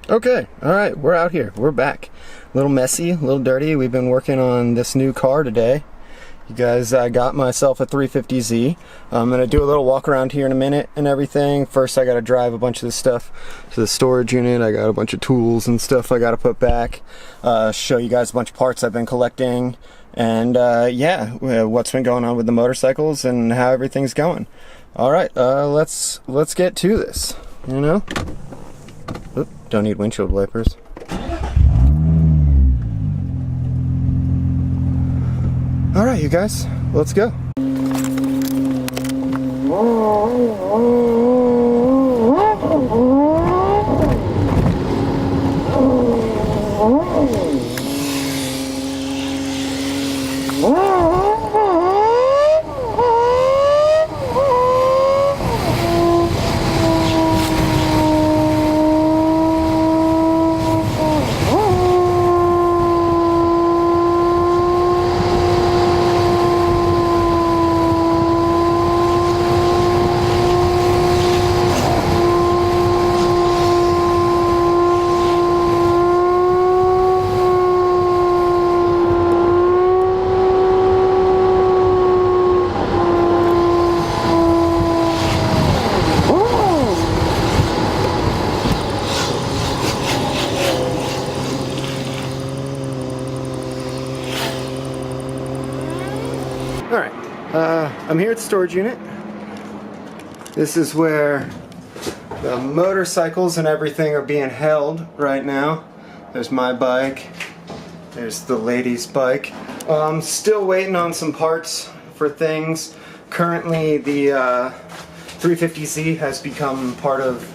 Okay, alright, we're out here. We're back. A little messy, a little dirty. We've been working on this new car today. You guys, I got myself a 350Z. I'm going to do a little walk around here in a minute and everything. First, I got to drive a bunch of this stuff to the storage unit. I got a bunch of tools and stuff I got to put back. Show you guys a bunch of parts I've been collecting. And yeah, what's been going on with the motorcycles and how everything's going. Alright, let's get to this, you know? Oop, don't need windshield wipers. Alright, you guys, let's go. Alright, I'm here at the storage unit. This is where the motorcycles and everything are being held right now. There's my bike, there's the lady's bike. I'm still waiting on some parts for things. Currently the 350Z has become part of,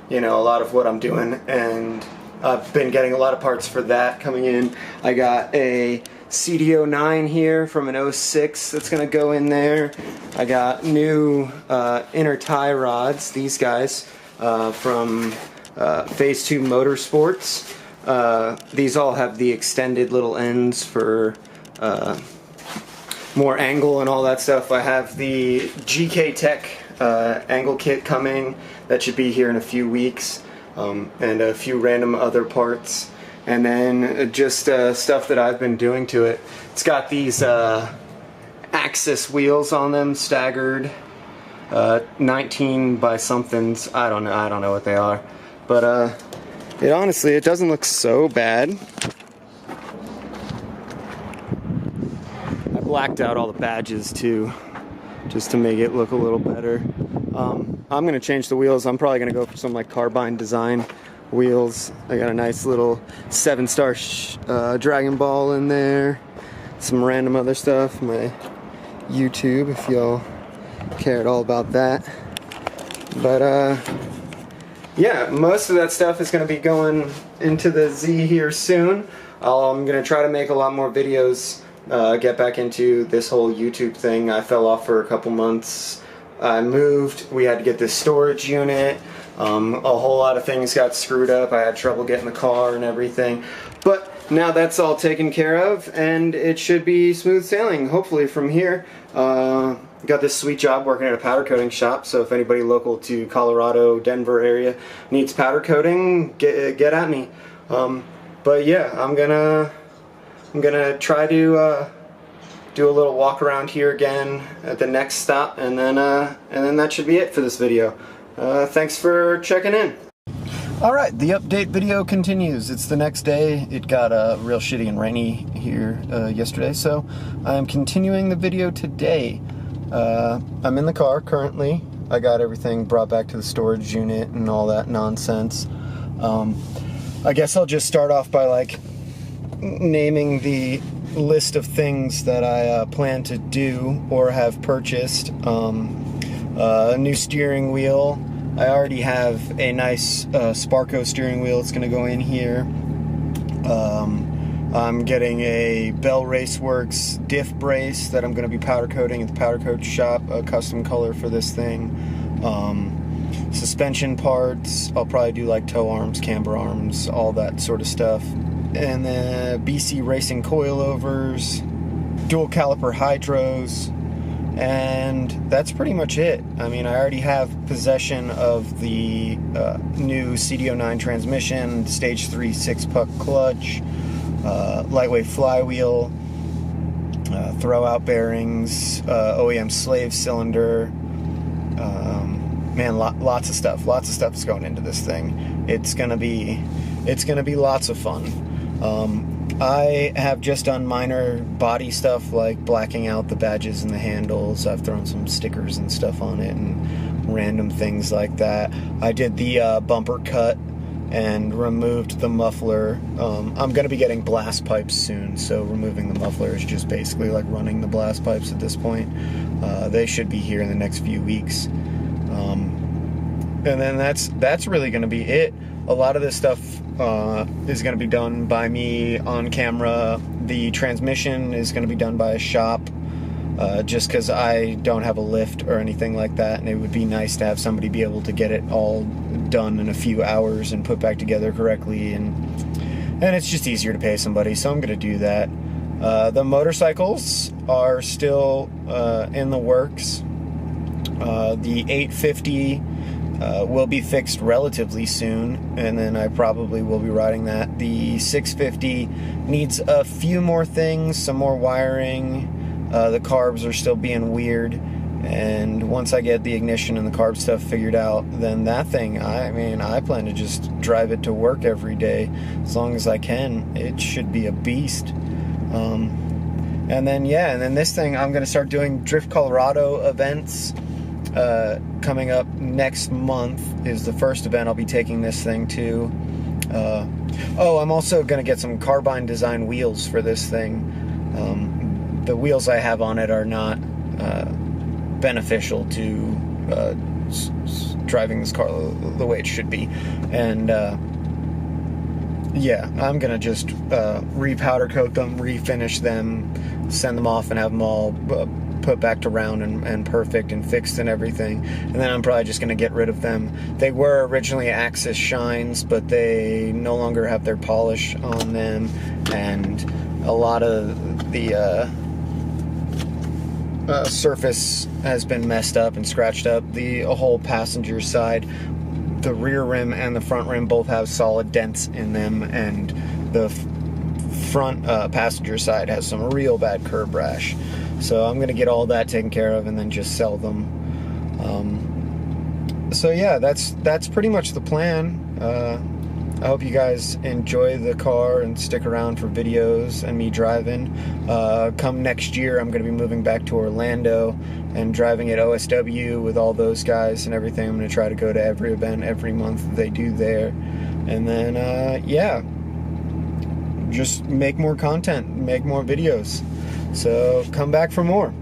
you know, a lot of what I'm doing, and I've been getting a lot of parts for that coming in. I got a CD09 here from an 06 that's going to go in there. I got new inner tie rods, these guys, from Phase 2 Motorsports. These all have the extended little ends for more angle and all that stuff. I have the GK Tech angle kit coming. That should be here in a few weeks, and a few random other parts. And then just stuff that I've been doing to it. It's got these Axis wheels on them, staggered, 19 by somethings. I don't know what they are, but it honestly, it doesn't look so bad. I blacked out all the badges too, just to make it look a little better. I'm gonna change the wheels. I'm probably gonna go for some like carbine design wheels. I got a nice little 7-star Dragon Ball in there, some random other stuff, my YouTube if y'all care at all about that. But yeah, most of that stuff is going to be going into the Z here soon. I'm going to try to make a lot more videos, get back into this whole YouTube thing. I fell off for a couple months. I moved, we had to get this storage unit. A whole lot of things got screwed up. I had trouble getting the car and everything. But now that's all taken care of, and it should be smooth sailing, hopefully, from here. Got this sweet job working at a powder coating shop, so if anybody local to Colorado, Denver area needs powder coating, get at me. But yeah, I'm gonna try to do a little walk around here again at the next stop, and then that should be it for this video. Thanks for checking in. Alright, the update video continues. It's the next day. It got real shitty and rainy here yesterday, so I am continuing the video today. I'm in the car currently. I got everything brought back to the storage unit and all that nonsense. I guess I'll just start off by like naming the list of things that I plan to do or have purchased. A new steering wheel. I already have a nice Sparco steering wheel. It's going to go in here. I'm getting a Bell Raceworks diff brace that I'm going to be powder coating at the powder coat shop, a custom color for this thing. Suspension parts, I'll probably do like toe arms, camber arms, all that sort of stuff. And then BC Racing coilovers, dual caliper hydros, And that's pretty much it. I mean, I already have possession of the new CDO9 transmission, stage 3 6-puck clutch, lightweight flywheel, throw-out bearings, OEM slave cylinder. Man, lots of stuff. Lots of stuff is going into this thing. It's gonna be lots of fun. I have just done minor body stuff like blacking out the badges and the handles. I've thrown some stickers and stuff on it and random things like that. I did the bumper cut and removed the muffler. I'm going to be getting blast pipes soon, so removing the muffler is just basically like running the blast pipes at this point. They should be here in the next few weeks. And then that's really going to be it. A lot of this stuff is going to be done by me on camera. The transmission is going to be done by a shop, just because I don't have a lift or anything like that, and it would be nice to have somebody be able to get it all done in a few hours and put back together correctly, and it's just easier to pay somebody, so I'm going to do that. The motorcycles are still in the works. The 850 will be fixed relatively soon, and then I probably will be riding that. The 650 needs a few more things, some more wiring. The carbs are still being weird, and once I get the ignition and the carb stuff figured out, then that thing, I plan to just drive it to work every day as long as I can. It should be a beast. And then this thing, I'm going to start doing Drift Colorado events. Coming up next month is the first event I'll be taking this thing to. I'm also going to get some carbine design wheels for this thing. The wheels I have on it are not beneficial to driving this car the way it should be. And I'm going to just repowder coat them, refinish them, send them off and have them all put back to round and perfect and fixed and everything. And then I'm probably just going to get rid of them. They were originally Axis shines, but they no longer have their polish on them, and a lot of the surface has been messed up and scratched up. The whole passenger side, the rear rim and the front rim both have solid dents in them, and the front passenger side has some real bad curb rash. So I'm going to get all that taken care of and then just sell them. That's pretty much the plan. I hope you guys enjoy the car and stick around for videos and me driving. Come next year, I'm going to be moving back to Orlando and driving at OSW with all those guys and everything. I'm going to try to go to every event every month that they do there. And then, just make more content, make more videos. So come back for more.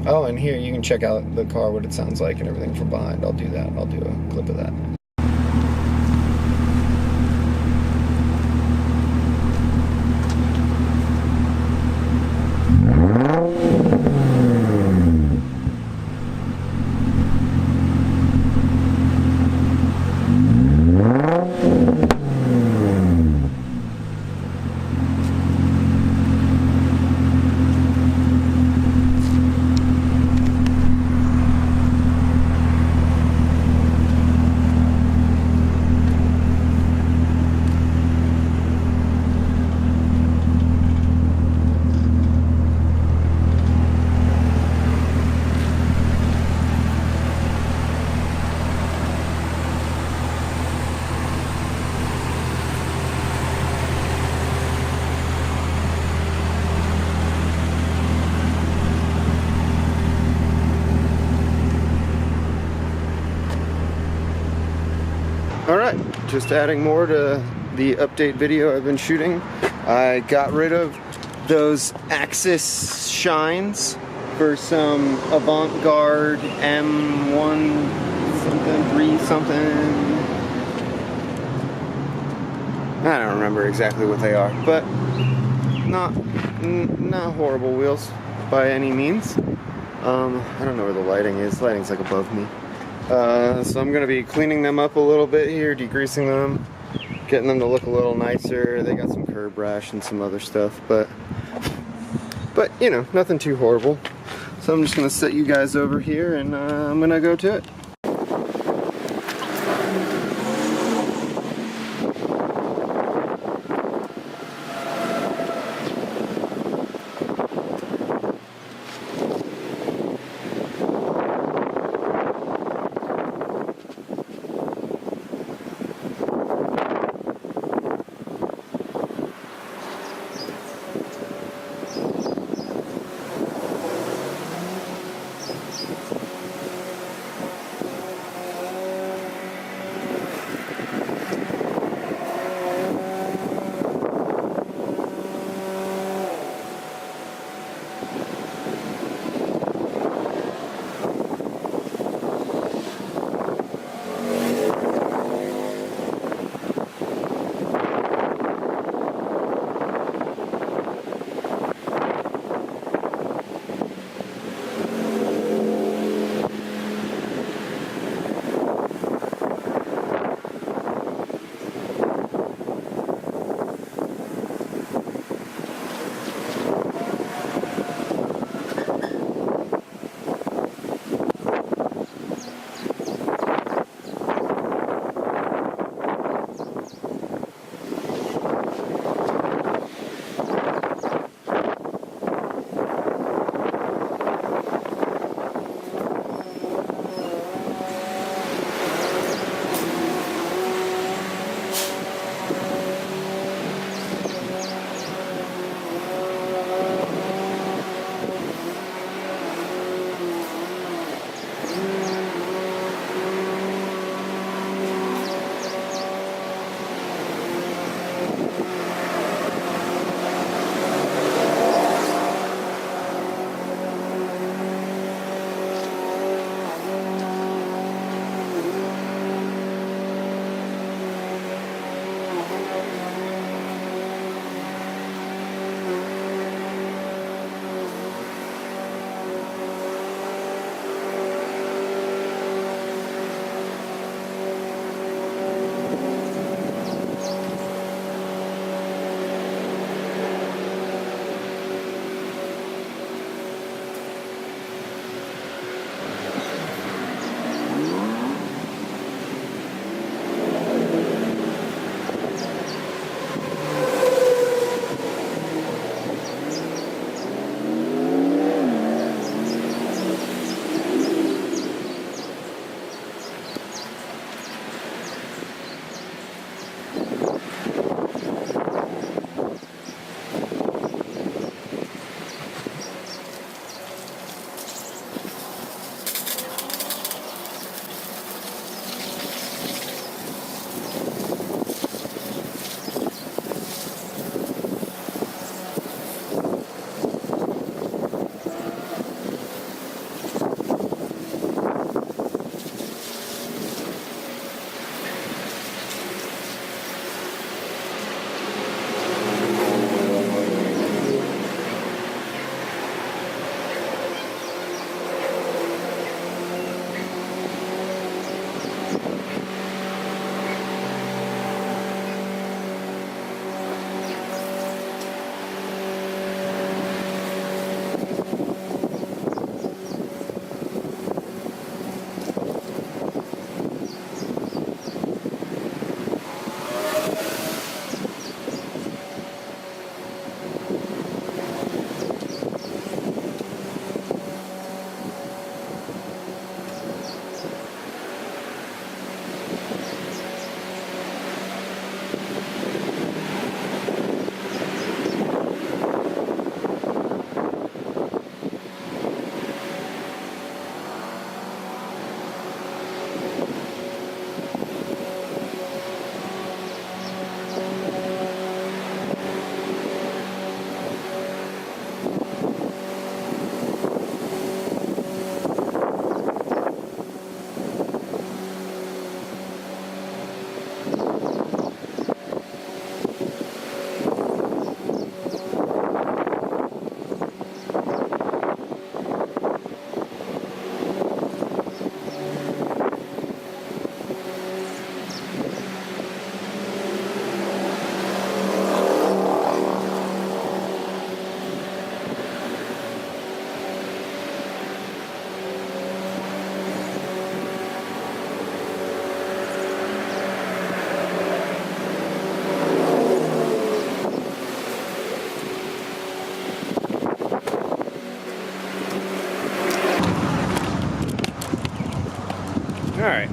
Oh, and here you can check out the car, what it sounds like and everything from behind. I'll do that. I'll do a clip of that. Alright, just adding more to the update video I've been shooting. I got rid of those Axis shines for some Avant-Garde M1 something, 3 something. I don't remember exactly what they are, but not horrible wheels by any means. I don't know where the lighting is. The lighting's like above me. So I'm going to be cleaning them up a little bit here, degreasing them, getting them to look a little nicer. They got some curb rash and some other stuff, but you know, nothing too horrible. So I'm just gonna set you guys over here, and I'm gonna go to it.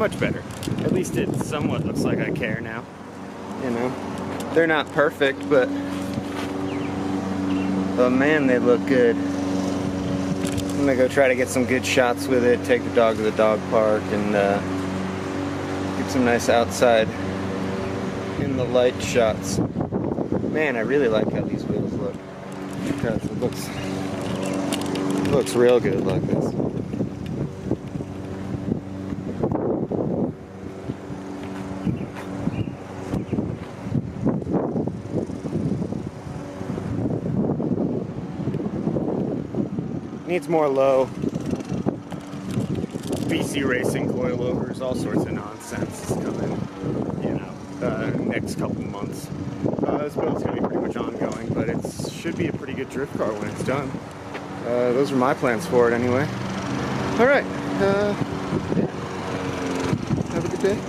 much better. At least it somewhat looks like I care now. You know, they're not perfect, but man, they look good. I'm gonna go try to get some good shots with it, take the dog to the dog park, and get some nice outside in the light shots. Man, I really like how these wheels look, because it looks real good like this. Needs more low. BC Racing coilovers, all sorts of nonsense is coming, you know, next couple months. This build's gonna be pretty much ongoing, but it should be a pretty good drift car when it's done. Those are my plans for it anyway. All right, yeah. Have a good day.